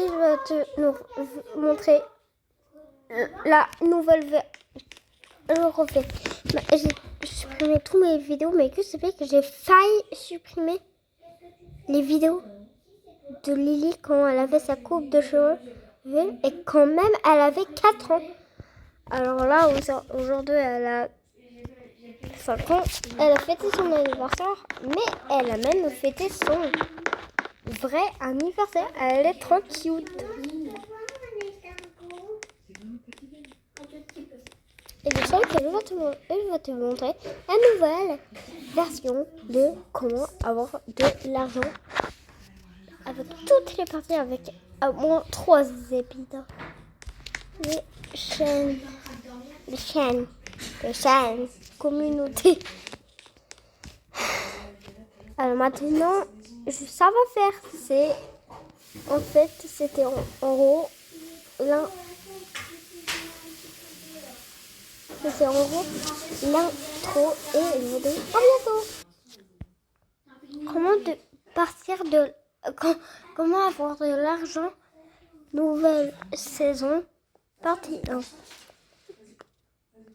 Aujourd'hui, je vais te montrer la nouvelle version. Je refais. J'ai supprimé tous mes vidéos, mais que c'est fait que j'ai failli supprimer les vidéos de Lily quand elle avait sa coupe de cheveux et quand même elle avait 4 ans. Alors là, aujourd'hui, elle a 5 ans. Elle a fêté son anniversaire, mais elle a même fêté son vrai anniversaire. Elle est trop cute. Et je sens qu'elle va te montrer la nouvelle version de comment avoir de l'argent avec toutes les parties, avec au moins 3 épisodes. Les chaînes, communauté. Alors maintenant, ça va faire, c'était en gros l'intro et je vous dis à bientôt. Comment avoir de l'argent, nouvelle saison, partie 1.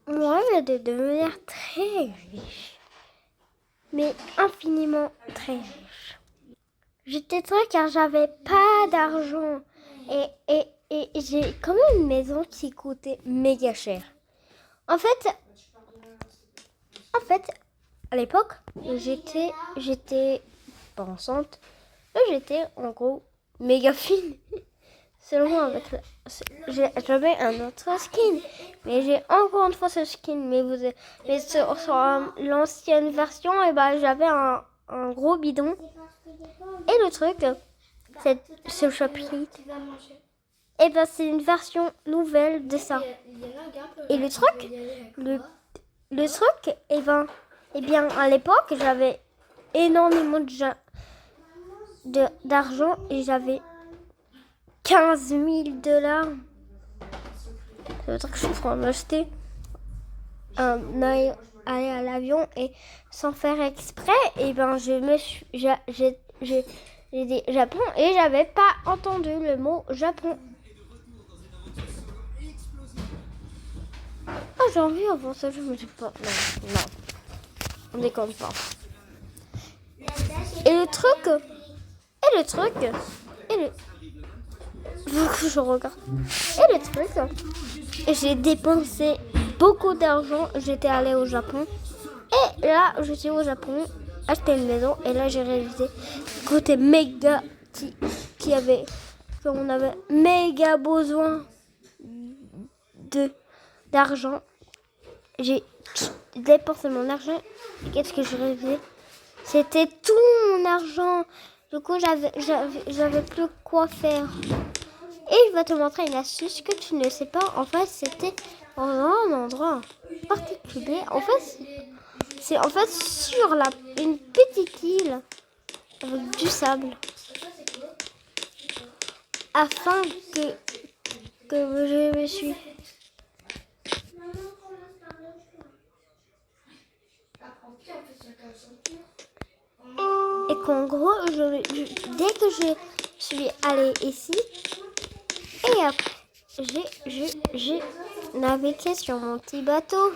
Mon rêve est de devenir très riche, mais infiniment très riche. J'étais triste car j'avais pas d'argent et j'ai quand même une maison qui coûtait méga cher. En fait, à l'époque, j'étais pas enceinte, j'étais en gros méga fine. Seulement j'avais un autre skin, mais j'ai encore une fois ce skin. Mais sur l'ancienne version, j'avais un gros bidon. Et le truc, ce chapitre, c'est une version nouvelle de ça. Et le truc, à l'époque, j'avais énormément d'argent et j'avais 15 000 $. C'est le truc que je suis en train d'acheter. Aller à l'avion et sans faire exprès, j'ai dit Japon et j'avais pas entendu le mot Japon. J'ai envie avant ça, je me dis pas. Non, on déconne pas. Faut que je regarde. Et le truc, j'ai dépensé beaucoup d'argent. J'étais allée au Japon. Et là, je suis au Japon, acheter une maison. Et là, j'ai réalisé côté méga qu'on avait méga besoin d'argent. J'ai dépensé mon argent. Et qu'est-ce que je réalisais? C'était tout mon argent. Du coup, j'avais plus quoi faire. Et je vais te montrer une astuce que tu ne sais pas. En fait, c'était dans un endroit particulier. En fait, c'est sur une petite île avec du sable. Afin que je me suis... Et qu'en gros, dès que je suis allée ici, et après, j'ai navigué sur mon petit bateau.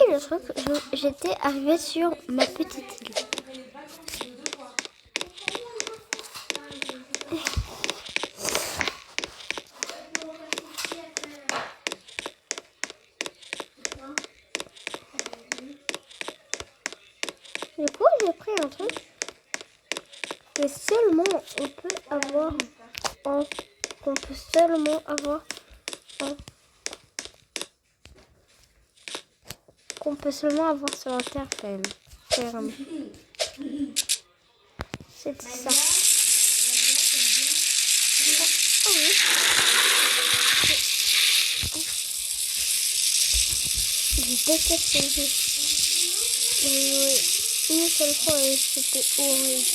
Et le truc, j'étais arrivée sur ma petite île. Du coup, j'ai pris un truc que seulement on peut avoir sur la terre ferme. C'était ça. Oh oui. Je déteste les jeux. Une seule fois et c'était horrible.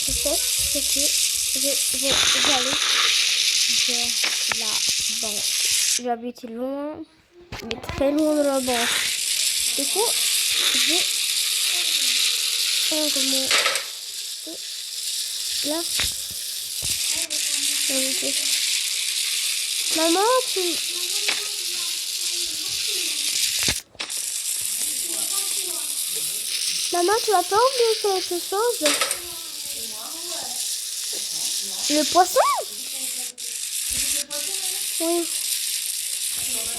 je fais, c'est que je vais aller vers la banque. J'habite loin, mais très loin de la banque. Du coup, je vais remonter là. Maman, Maman, tu vas pas oublier quelque chose? Le poisson? Oui.